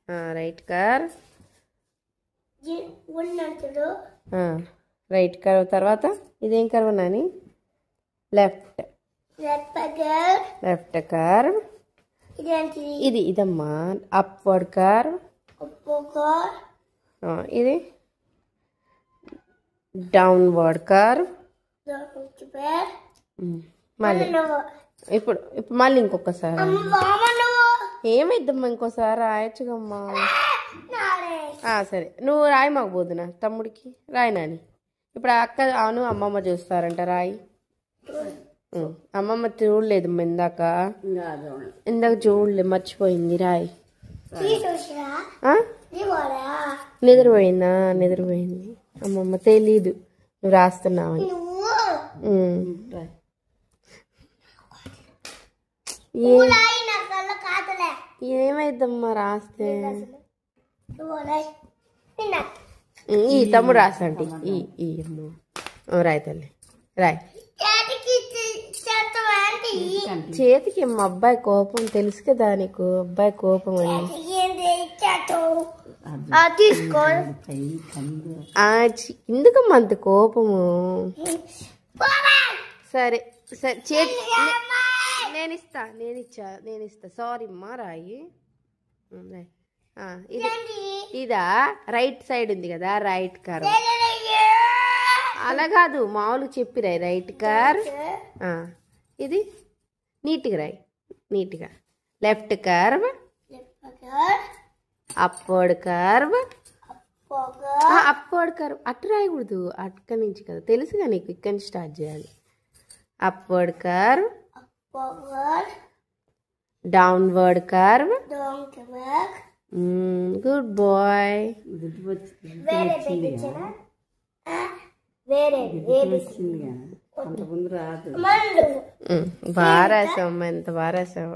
Right curve. Right curve తర్వాత ఇదేం curve నాని? Left curve. ఇదమ్మా అప్వర్డ్ కర్వ్. ఇది డౌన్వర్డ్ కర్వ్. మళ్ళీ ఇప్పుడు మళ్ళీ ఇంకొకసారి ఏమైద్దమ్మా, ఇంకోసారి రాయొచ్చుగమ్మా. సరే నువ్వు రాయి మాకు పోదునా తమ్ముడికి రాయి నాని. ఇప్పుడు అక్క అవును అమ్మమ్మ చూస్తారంట రాయి. అమ్మమ్మ చూడలేదు ఇందాక చూడలేదు, మర్చిపోయింది రాయి. నిద్రపోయిందా? నిద్రపోయింది అమ్మమ్మ, తెలీదు నువ్వు రాస్తున్నావని. ఏమైద్దమ్మా రాస్తే? ఈ తమ్ముడు రాసండి. ఈ అమ్మ రాయి తల్లి రాయి. చేతికి మా అబ్బాయి కోపం తెలుసు కదా నీకు, అబ్బాయి కోపం అని. ఎందుకమ్మా అంత కోపము? సరే సరే చేతి నేనిస్తా సారీ అమ్మా రాయి. ఇదా రైట్ సైడ్ ఉంది కదా, రైట్ కర్వ్. అలా కాదు మామూలుగా చెప్పిరాయి, రైట్ కర్వ్. ఇది నీట్గా రాయి, నీట్గా. Left curve, upward curve. Upward curve అటు రాయకూడదు, అక్కడి నుంచి కదా, తెలుసుగా నీకు, ఇక్కడి నుంచి స్టార్ట్ చేయాలి. Upward curve, downward curve. Good boy. బాగా రాసావు, ఎంత బాగా రాసావు.